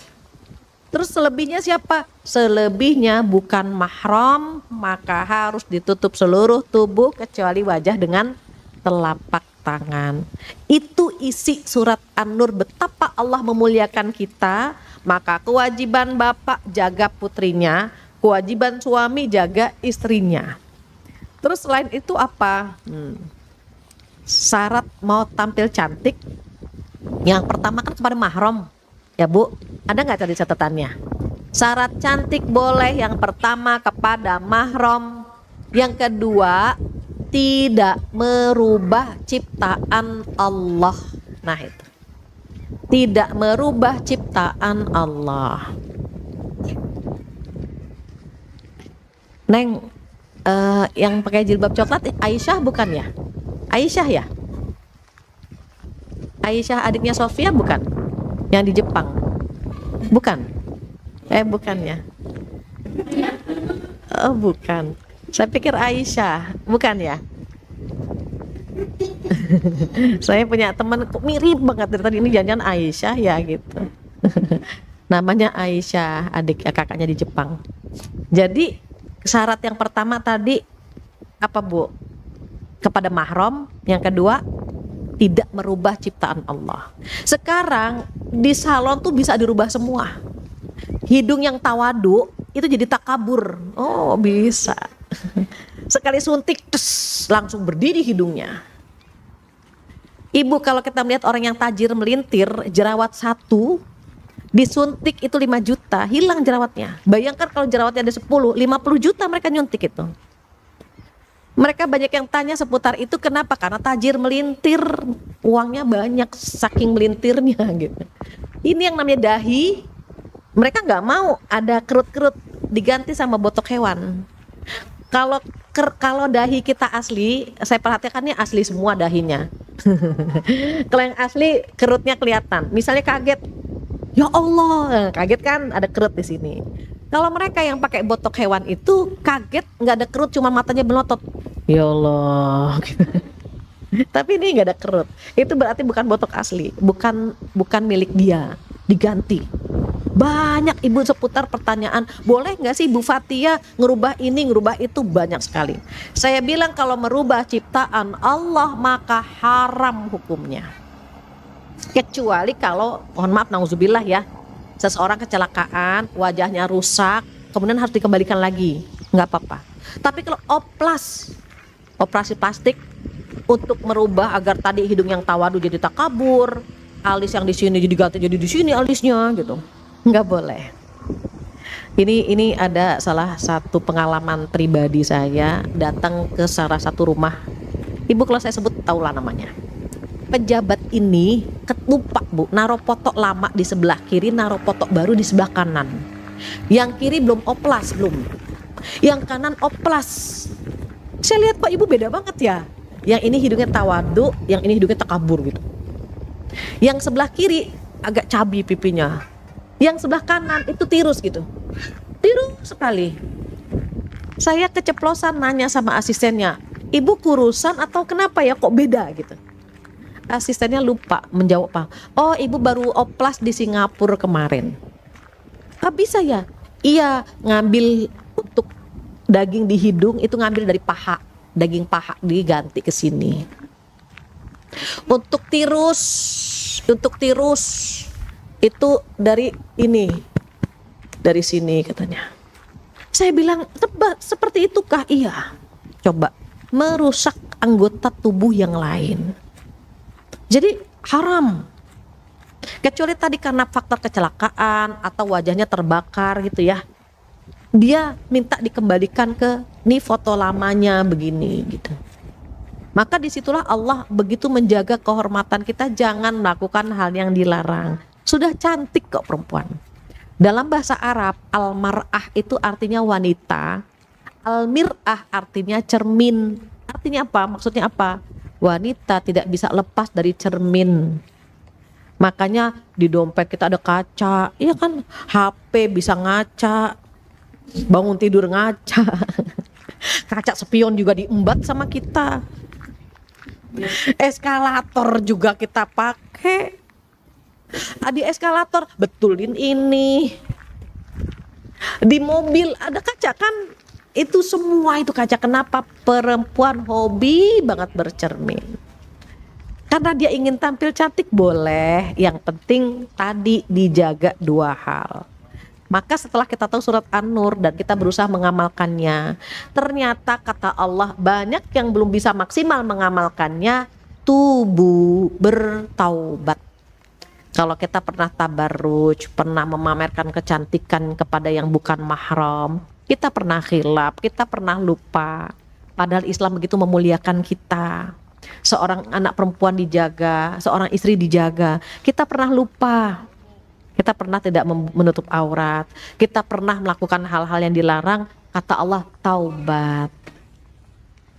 Terus selebihnya siapa? Selebihnya bukan mahram, maka harus ditutup seluruh tubuh kecuali wajah dengan telapak tangan. Itu isi surat An-Nur, betapa Allah memuliakan kita. Maka kewajiban bapak jaga putrinya, kewajiban suami jaga istrinya. Terus selain itu apa? Syarat mau tampil cantik, yang pertama kan kepada mahram, ya Bu. Ada nggak tadi catatannya? Syarat cantik boleh yang pertama kepada mahram, yang kedua tidak merubah ciptaan Allah. Nah itu, tidak merubah ciptaan Allah. Neng, yang pakai jilbab coklat Aisyah bukan ya? Aisyah ya? Aisyah adiknya Sofia bukan? Yang di Jepang? Bukan? Bukan ya? Oh bukan. Saya pikir Aisyah, bukan ya? Saya punya teman mirip banget dari tadi, ini jangan-jangan Aisyah ya gitu. Namanya Aisyah, adik kakaknya di Jepang. Jadi syarat yang pertama tadi apa Bu? Kepada mahram. Yang kedua tidak merubah ciptaan Allah. Sekarang di salon tuh bisa dirubah semua. Hidung yang tawadu itu jadi takabur. Oh bisa. Sekali suntik terus langsung berdiri hidungnya. Ibu, kalau kita melihat orang yang tajir melintir, jerawat satu disuntik itu 5 juta, hilang jerawatnya. Bayangkan kalau jerawatnya ada 10, 50 juta mereka nyuntik itu. Mereka banyak yang tanya seputar itu, kenapa? Karena tajir melintir, uangnya banyak saking melintirnya gitu. Ini yang namanya dahi, mereka nggak mau ada kerut-kerut diganti sama botok hewan. Kalau dahi kita asli, saya perhatikannya asli semua dahinya. Kalau yang asli kerutnya kelihatan. Misalnya kaget, ya Allah, kaget kan ada kerut di sini. Kalau mereka yang pakai botok hewan itu kaget nggak ada kerut, cuma matanya melotot. Ya Allah. Tapi ini nggak ada kerut. Itu berarti bukan botok asli, bukan milik dia, diganti. Banyak ibu seputar pertanyaan, boleh nggak sih Bu Fatia ngerubah ini, ngerubah itu, banyak sekali. Saya bilang kalau merubah ciptaan Allah maka haram hukumnya. Kecuali kalau, mohon maaf, nauzubillah ya, seseorang kecelakaan, wajahnya rusak, kemudian harus dikembalikan lagi, nggak apa-apa. Tapi kalau operasi plastik untuk merubah agar tadi hidung yang tawadu jadi takabur, alis yang di sini jadi ganti jadi di sini alisnya gitu, nggak boleh. Ini ada salah satu pengalaman pribadi saya, datang ke salah satu rumah. Ibu kalau saya sebut tahulah namanya. Pejabat ini ketupak Bu, naruh foto lama di sebelah kiri, naruh foto baru di sebelah kanan. Yang kiri belum oplas, belum. Yang kanan oplas. Saya lihat kok Ibu beda banget ya. Yang ini hidungnya tawadu, yang ini hidungnya takabur gitu. Yang sebelah kiri agak cabi pipinya. Yang sebelah kanan itu tirus gitu. Tirus sekali. Saya keceplosan nanya sama asistennya, "Ibu kurusan atau kenapa ya kok beda gitu?" Asistennya lupa menjawab, "Pak. Oh, ibu baru oplas di Singapura kemarin." "Ah, bisa ya?" "Iya, ngambil untuk daging di hidung itu ngambil dari paha. Daging paha diganti ke sini. Untuk tirus itu dari ini, dari sini," katanya. Saya bilang, "Seperti itukah?" "Iya." Coba merusak anggota tubuh yang lain. Jadi haram. Kecuali tadi karena faktor kecelakaan atau wajahnya terbakar gitu ya. Dia minta dikembalikan ke nih foto lamanya begini gitu. Maka disitulah Allah begitu menjaga kehormatan kita, jangan melakukan hal yang dilarang. Sudah cantik kok perempuan. Dalam bahasa Arab, al-mar'ah itu artinya wanita, al-mir'ah artinya cermin. Artinya apa? Maksudnya apa? Wanita tidak bisa lepas dari cermin. Makanya di dompet kita ada kaca, iya kan? HP bisa ngaca, bangun tidur ngaca. Kaca spion juga diembat sama kita. Eskalator juga kita pakai. Di eskalator betulin ini. Di mobil ada kaca kan? Itu semua itu kaca. Kenapa perempuan hobi banget bercermin? Karena dia ingin tampil cantik, boleh. Yang penting tadi dijaga dua hal. Maka setelah kita tahu surat An-Nur dan kita berusaha mengamalkannya, ternyata kata Allah banyak yang belum bisa maksimal mengamalkannya. Tubu, bertaubat. Kalau kita pernah tabarruj, pernah memamerkan kecantikan kepada yang bukan mahram, kita pernah khilaf, kita pernah lupa. Padahal Islam begitu memuliakan kita. Seorang anak perempuan dijaga, seorang istri dijaga. Kita pernah lupa. Kita pernah tidak menutup aurat. Kita pernah melakukan hal-hal yang dilarang. Kata Allah, taubat.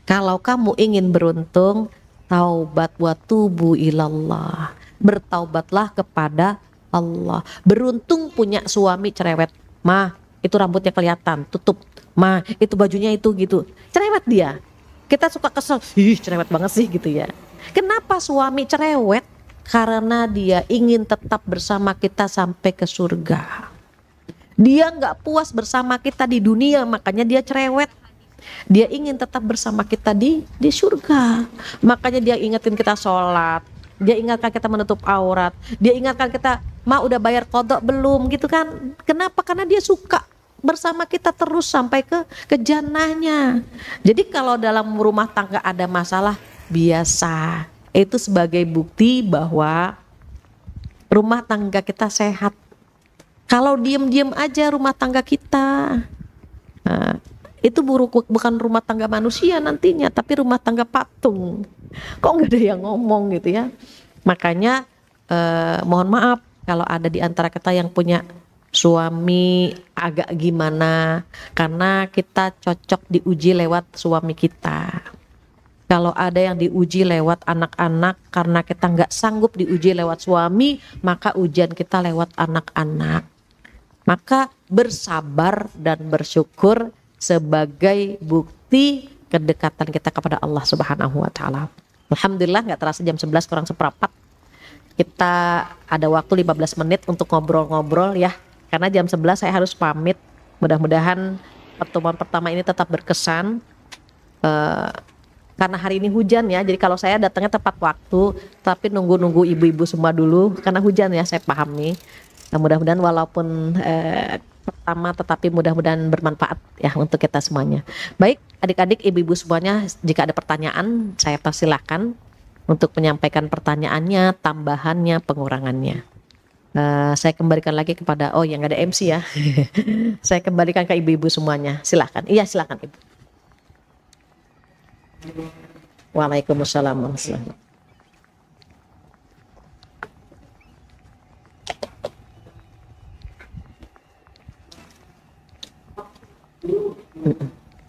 Kalau kamu ingin beruntung, taubat wa tubu ilallah. Bertaubatlah kepada Allah. Beruntung punya suami cerewet. "Ma, itu rambutnya kelihatan, tutup. Ma, itu bajunya itu gitu." Cerewet dia. Kita suka kesel, "Ih, cerewet banget sih," gitu ya. Kenapa suami cerewet? Karena dia ingin tetap bersama kita sampai ke surga. Dia nggak puas bersama kita di dunia, makanya dia cerewet. Dia ingin tetap bersama kita di surga. Makanya dia ingetin kita sholat. Dia ingatkan kita menutup aurat. Dia ingatkan kita, "Ma, udah bayar qadha belum?" gitu kan. Kenapa? Karena dia suka bersama kita terus sampai ke jannahnya. Jadi kalau dalam rumah tangga ada masalah, biasa. Itu sebagai bukti bahwa rumah tangga kita sehat. Kalau diem-diem aja rumah tangga kita, nah, itu bukan rumah tangga manusia nantinya, tapi rumah tangga patung. Kok nggak ada yang ngomong gitu ya? Makanya mohon maaf kalau ada di antara kita yang punya suami agak gimana, karena kita cocok diuji lewat suami kita. Kalau ada yang diuji lewat anak-anak, karena kita nggak sanggup diuji lewat suami, maka ujian kita lewat anak-anak. Maka bersabar dan bersyukur sebagai bukti kedekatan kita kepada Allah Subhanahu wa Ta'ala. Alhamdulillah, nggak terasa jam 11 kurang seperempat. Kita ada waktu 15 menit untuk ngobrol-ngobrol ya. Karena jam 11 saya harus pamit. Mudah-mudahan pertemuan pertama ini tetap berkesan. Karena hari ini hujan ya, jadi kalau saya datangnya tepat waktu, tapi nunggu ibu-ibu semua dulu, karena hujan ya, saya pahami. Nah, mudah-mudahan walaupun pertama, tetapi mudah-mudahan bermanfaat ya untuk kita semuanya. Baik, adik-adik, ibu-ibu semuanya, jika ada pertanyaan, saya persilahkan untuk menyampaikan pertanyaannya, tambahannya, pengurangannya. Saya kembalikan lagi kepada, oh yang ada MC ya, saya kembalikan ke ibu-ibu semuanya, silahkan. Iya, silahkan ibu. Waalaikumsalam warahmatullahi wabarakatuh.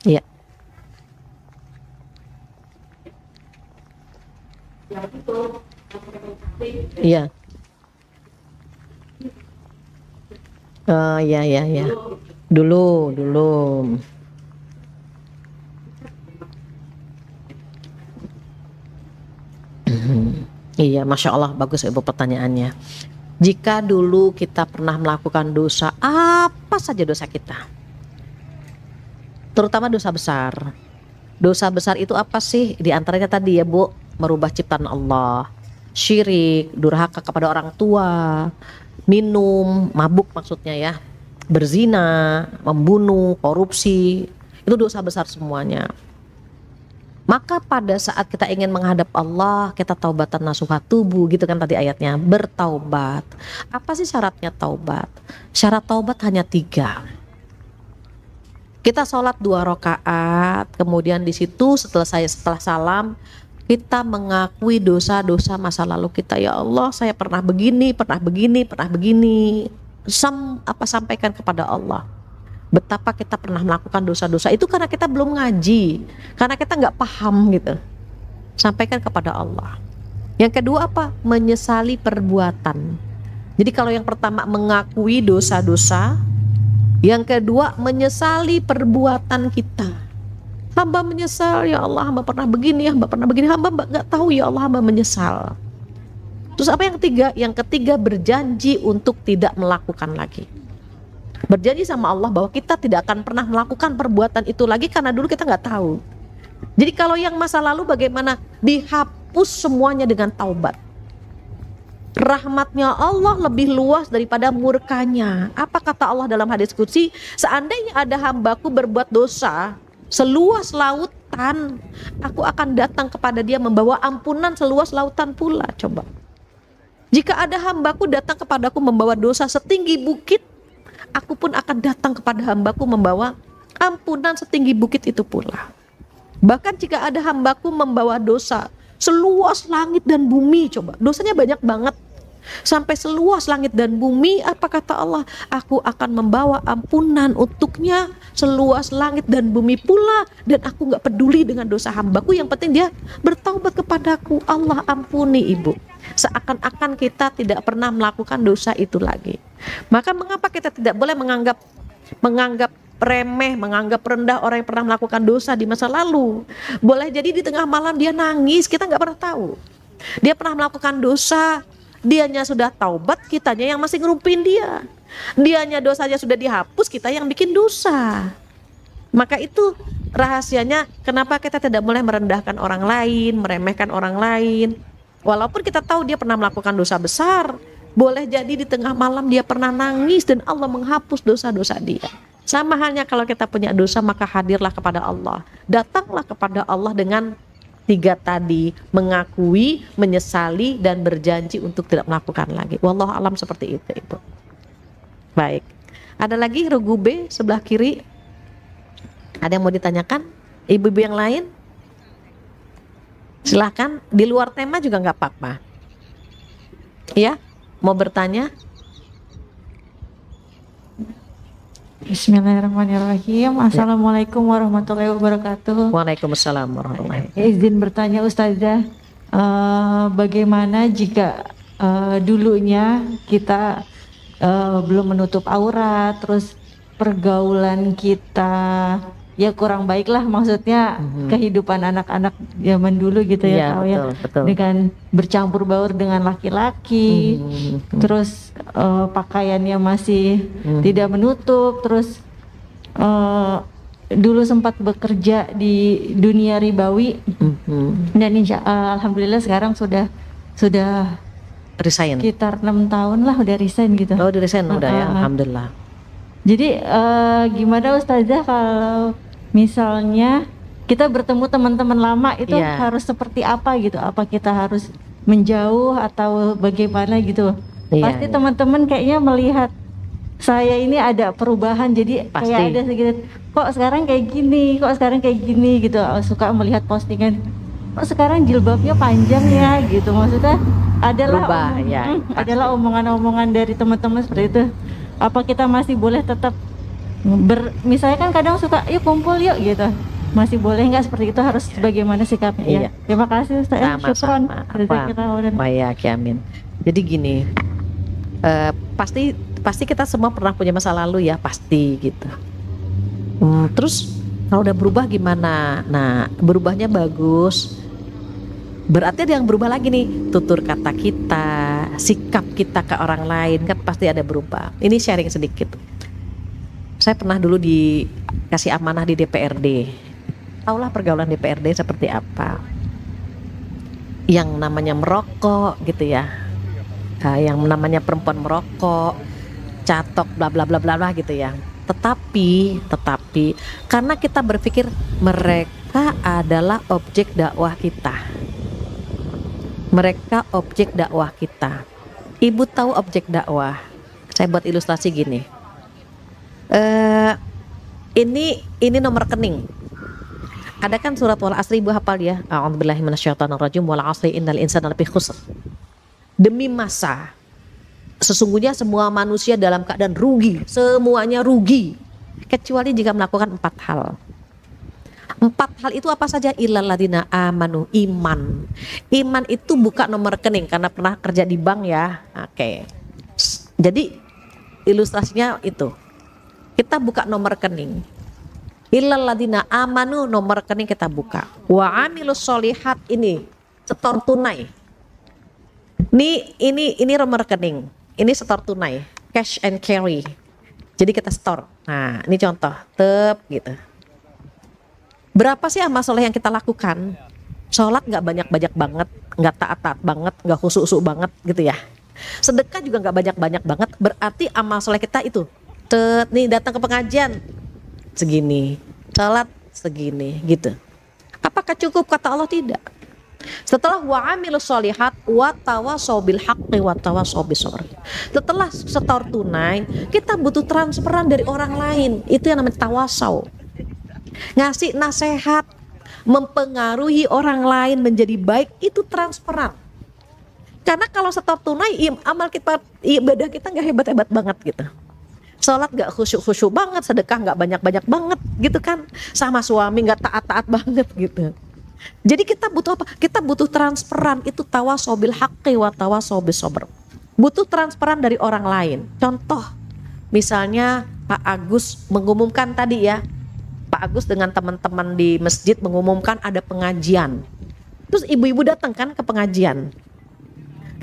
Iya. Iya. Iya, iya, iya. Dulu. Iya, Masya Allah, bagus Ibu pertanyaannya. Jika dulu kita pernah melakukan dosa, apa saja dosa kita, terutama dosa besar. Dosa besar itu apa sih? Di antaranya tadi ya Bu, merubah ciptaan Allah, syirik, durhaka kepada orang tua, minum, mabuk maksudnya ya, berzina, membunuh, korupsi, itu dosa besar semuanya. Maka pada saat kita ingin menghadap Allah, kita taubatan nasuha tubuh, gitu kan tadi ayatnya, bertaubat. Apa sih syaratnya taubat? Syarat taubat hanya 3. Kita sholat 2 rakaat, kemudian di situ setelah salam, kita mengakui dosa-dosa masa lalu kita. Ya Allah, saya pernah begini. Sampaikan kepada Allah betapa kita pernah melakukan dosa-dosa itu karena kita belum ngaji, karena kita nggak paham gitu. Sampaikan kepada Allah. Yang kedua apa? Menyesali perbuatan. Jadi kalau yang pertama mengakui dosa-dosa, yang kedua menyesali perbuatan kita. Hamba menyesal, ya Allah, hamba pernah begini, hamba nggak tahu, ya Allah, hamba menyesal. Terus apa yang ketiga? Yang ketiga berjanji untuk tidak melakukan lagi. Berjanji sama Allah bahwa kita tidak akan pernah melakukan perbuatan itu lagi karena dulu kita nggak tahu. Jadi kalau yang masa lalu bagaimana? Dihapus semuanya dengan taubat. Rahmatnya Allah lebih luas daripada murkanya. Apa kata Allah dalam hadis qudsi? Seandainya ada hambaku berbuat dosa seluas lautan, aku akan datang kepada dia membawa ampunan seluas lautan pula. Coba. Jika ada hambaku datang kepadaku membawa dosa setinggi bukit, aku pun akan datang kepada hambaku membawa ampunan setinggi bukit itu pula. Bahkan jika ada hambaku membawa dosa seluas langit dan bumi, coba, dosanya banyak banget, sampai seluas langit dan bumi, apa kata Allah? Aku akan membawa ampunan untuknya seluas langit dan bumi pula, dan aku gak peduli dengan dosa hambaku, yang penting dia bertaubat kepadaku. Allah ampuni Ibu. Seakan-akan kita tidak pernah melakukan dosa itu lagi. Maka mengapa kita tidak boleh menganggap remeh, menganggap rendah orang yang pernah melakukan dosa di masa lalu? Boleh jadi di tengah malam dia nangis, kita nggak pernah tahu. Dia pernah melakukan dosa, dianya sudah taubat, kitanya yang masih ngerumpin dia. Dianya dosanya sudah dihapus, kita yang bikin dosa. Maka itu rahasianya kenapa kita tidak boleh merendahkan orang lain, meremehkan orang lain. Walaupun kita tahu dia pernah melakukan dosa besar, boleh jadi di tengah malam dia pernah nangis dan Allah menghapus dosa-dosa dia. Sama halnya kalau kita punya dosa, maka hadirlah kepada Allah. Datanglah kepada Allah dengan 3 tadi, mengakui, menyesali, dan berjanji untuk tidak melakukan lagi. Wallahu alam seperti itu Ibu. Baik, ada lagi regu B sebelah kiri. Ada yang mau ditanyakan? Ibu-ibu yang lain? Silahkan, di luar tema juga nggak apa-apa. Ya, mau bertanya? Bismillahirrahmanirrahim. Assalamualaikum warahmatullahi wabarakatuh. Waalaikumsalam warahmatullahi wabarakatuh. Izin bertanya Ustazah, bagaimana jika dulunya kita belum menutup aurat, terus pergaulan kita ya kurang baik lah, maksudnya kehidupan anak-anak zaman dulu gitu ya, tahu ya, betul. dengan bercampur baur dengan laki-laki, terus pakaiannya masih tidak menutup, terus dulu sempat bekerja di dunia ribawi, dan alhamdulillah sekarang sudah resign. Sekitar 6 tahun lah udah resign gitu. Oh, udah resign udah ya, alhamdulillah. Jadi gimana Ustazah kalau misalnya kita bertemu teman-teman lama itu harus seperti apa gitu? Apa kita harus menjauh atau bagaimana gitu? Pasti teman-teman kayaknya melihat saya ini ada perubahan, jadi pasti. Kayak ada sedikit kok sekarang kayak gini gitu. Suka melihat postingan, kok sekarang jilbabnya panjang ya gitu. Maksudnya adalah omongan-omongan dari teman-teman seperti itu. Apa kita masih boleh tetap misalnya kan kadang suka yuk kumpul yuk gitu, masih boleh nggak seperti itu, harus bagaimana sikapnya ya. Terima kasih Ustaz. Syukron. Amin. Jadi gini, pasti kita semua pernah punya masa lalu ya, pasti gitu. Terus kalau udah berubah gimana? Nah, berubahnya bagus. Berarti ada yang berubah lagi nih, tutur kata kita, sikap kita ke orang lain kan pasti ada berubah. Ini sharing sedikit. Saya pernah dulu dikasih amanah di DPRD. Taulah pergaulan DPRD seperti apa. Yang namanya merokok gitu ya. Yang namanya perempuan merokok, catok bla bla bla bla bla gitu ya. Tetapi karena kita berpikir mereka adalah objek dakwah kita. Mereka objek dakwah kita. Ibu tahu objek dakwah. Saya buat ilustrasi gini. Ini nomor rekening. Ada kan surat Wal Asri, Ibu hafal ya? A'udzubillahi minasyaitonirrajim, wal 'asri innal insana lafi khusr. Demi masa, sesungguhnya semua manusia dalam keadaan rugi, semuanya rugi, kecuali jika melakukan 4 hal. 4 hal itu apa saja? Illal ladzina amanu, iman. Iman itu buka nomor rekening, karena pernah kerja di bank ya. Oke. Jadi ilustrasinya itu. Kita buka nomor rekening. Illal ladzina amanu, nomor rekening kita buka. Wa amilus sholihat, ini setor tunai. Ini nomor rekening. Ini setor tunai, cash and carry. Jadi kita store. Nah, ini contoh, gitu. Berapa sih amal soleh yang kita lakukan? Sholat nggak banyak-banyak banget, nggak taat-taat banget, nggak khusyuk banget gitu ya. Sedekah juga nggak banyak-banyak banget, berarti amal soleh kita itu. Nih datang ke pengajian segini, sholat segini gitu. Apakah cukup? Kata Allah tidak. Setelah wa amilus sholihat wa tawassaw bil haqqi wa tawassaw bis sabr. Setelah setor tunai, kita butuh transferan dari orang lain. Itu yang namanya tawassaw. Ngasih nasihat, mempengaruhi orang lain menjadi baik, itu transferan. Karena kalau setor tunai, amal kita, ibadah kita nggak hebat-hebat banget gitu. Sholat nggak khusyuk banget, sedekah nggak banyak-banyak banget gitu kan. Sama suami nggak taat-taat banget gitu. Jadi kita butuh apa? Kita butuh transferan, itu tawassaw bil haqqi wa tawassaw bis sabr. Butuh transferan dari orang lain. Contoh, misalnya Pak Agus mengumumkan tadi ya, Pak Agus dengan teman-teman di masjid mengumumkan ada pengajian. Terus ibu-ibu datang kan ke pengajian.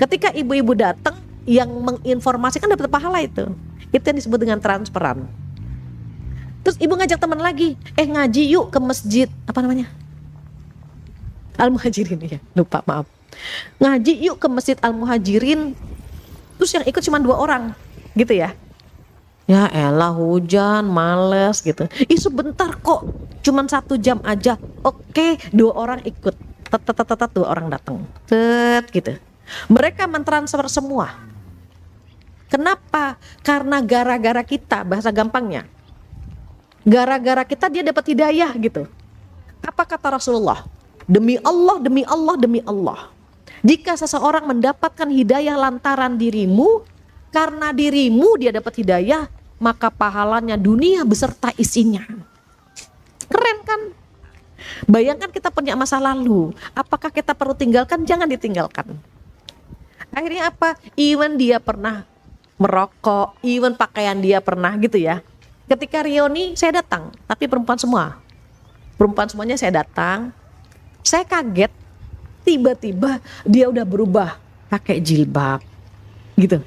Ketika ibu-ibu datang, yang menginformasikan dapat pahala itu. Itu yang disebut dengan transferan. Terus ibu ngajak teman lagi, ngaji yuk ke masjid, apa namanya? Al-Muhajirin ya, lupa maaf. Ngaji yuk ke masjid Al-Muhajirin. Terus yang ikut cuma 2 orang, gitu ya. Ya elah hujan, males gitu. Sebentar kok, cuman 1 jam aja. Oke, 2 orang ikut. 2 orang datang. Gitu. Mereka mentransfer semua. Kenapa? Karena gara-gara kita, bahasa gampangnya. Gara-gara kita dia dapat hidayah gitu. Apa kata Rasulullah? Demi Allah, demi Allah, demi Allah. Jika seseorang mendapatkan hidayah lantaran dirimu, karena dirimu dia dapat hidayah, maka pahalanya dunia beserta isinya. Keren kan? Bayangkan kita punya masa lalu, apakah kita perlu tinggalkan? Jangan ditinggalkan. Akhirnya apa? Even dia pernah merokok, even pakaian dia pernah gitu ya. Ketika reuni saya datang, tapi perempuan semua. Perempuan semuanya saya datang. Saya kaget, tiba-tiba dia udah berubah, pakai jilbab gitu.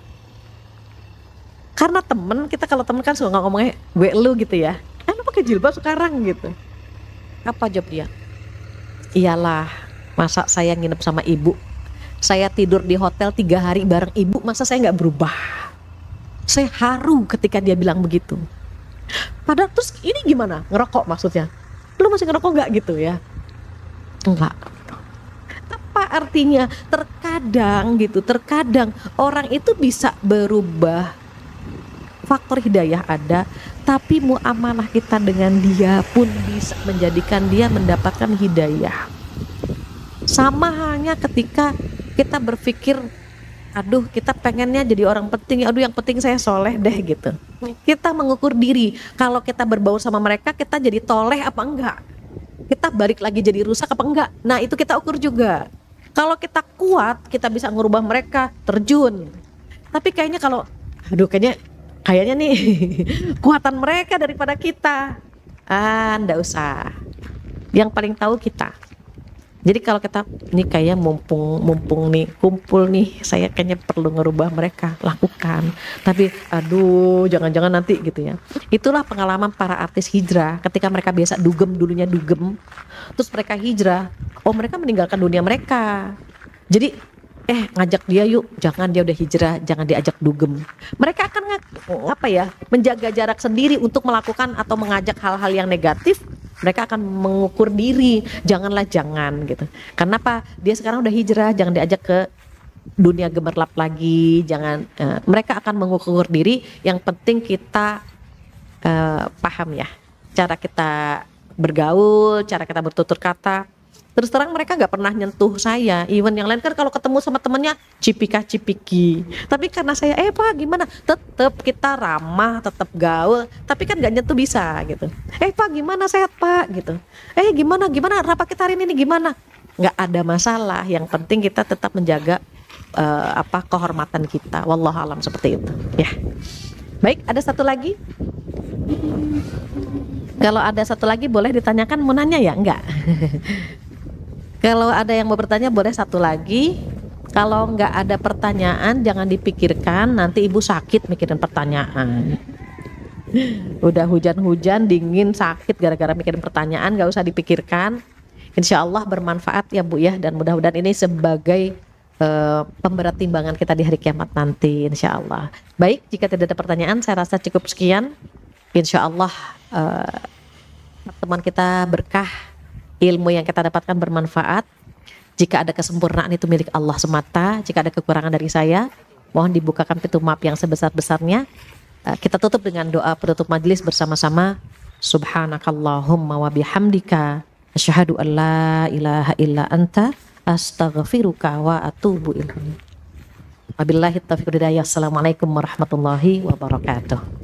Karena temen, kita kalau temen kan suka ngomongnya gue lu gitu ya. Lu pakai jilbab sekarang gitu. Apa jawab dia? Iyalah, masa saya nginep sama ibu, saya tidur di hotel 3 hari bareng ibu, masa saya gak berubah? Saya haru ketika dia bilang begitu. Padahal terus ini gimana? Ngerokok maksudnya? Lu masih ngerokok gak gitu ya? Enggak. Apa artinya? Terkadang orang itu bisa berubah. Faktor hidayah ada, tapi muamalah kita dengan dia pun bisa menjadikan dia mendapatkan hidayah. Sama halnya ketika kita berpikir, aduh kita pengennya jadi orang penting, aduh yang penting saya soleh deh gitu. Kita mengukur diri, kalau kita berbaur sama mereka kita jadi toleh apa enggak. kita balik lagi jadi rusak apa enggak. Nah itu kita ukur juga. Kalau kita kuat, kita bisa ngerubah mereka, terjun. Tapi kayaknya kalau, kayaknya nih kuatan mereka daripada kita. Ndak usah. Yang paling tahu kita. Jadi kalau kita nih kayak mumpung nih kumpul nih, saya kayaknya perlu ngerubah mereka, lakukan. Tapi jangan-jangan nanti gitu ya. Itulah pengalaman para artis hijrah ketika mereka biasa dulunya dugem, terus mereka hijrah. Oh mereka meninggalkan dunia mereka. Jadi ngajak dia yuk, jangan, dia udah hijrah, jangan diajak dugem. Mereka akan menjaga jarak sendiri untuk melakukan atau mengajak hal-hal yang negatif. Mereka akan mengukur diri, jangan gitu. Karena apa? Dia sekarang udah hijrah, jangan diajak ke dunia gemerlap lagi, jangan. Mereka akan mengukur diri. Yang penting kita paham ya, cara kita bergaul, cara kita bertutur kata. Terus terang mereka nggak pernah nyentuh saya. Even yang lain kan kalau ketemu sama temennya cipika-cipiki. Tapi karena saya Pak gimana? Tetap kita ramah, tetap gaul. Tapi kan nggak nyentuh bisa gitu. Pak gimana, sehat Pak gitu. Gimana rapat kita hari ini gimana? Nggak ada masalah. Yang penting kita tetap menjaga kehormatan kita. Wallahualam seperti itu. Ya. Baik, ada satu lagi. Kalau ada satu lagi boleh ditanyakan, mau nanya ya? Enggak. Kalau ada yang mau bertanya boleh satu lagi. Kalau nggak ada pertanyaan jangan dipikirkan, nanti ibu sakit mikirin pertanyaan. Udah hujan-hujan, dingin, sakit gara-gara mikirin pertanyaan, nggak usah dipikirkan. Insya Allah bermanfaat ya Bu ya, dan mudah-mudahan ini sebagai pemberat timbangan kita di hari kiamat nanti insya Allah. Baik, jika tidak ada pertanyaan saya rasa cukup sekian. Insya Allah teman kita berkah, ilmu yang kita dapatkan bermanfaat. Jika ada kesempurnaan itu milik Allah semata. Jika ada kekurangan dari saya, mohon dibukakan pintu maaf yang sebesar-besarnya. Kita tutup dengan doa penutup majelis bersama-sama. Subhanakallahumma wa bihamdika asyhadu an la ilaha illa anta astaghfiruka wa atubu ilaik. Wabillahi taufiq wal hidayah. Assalamualaikum warahmatullahi wabarakatuh.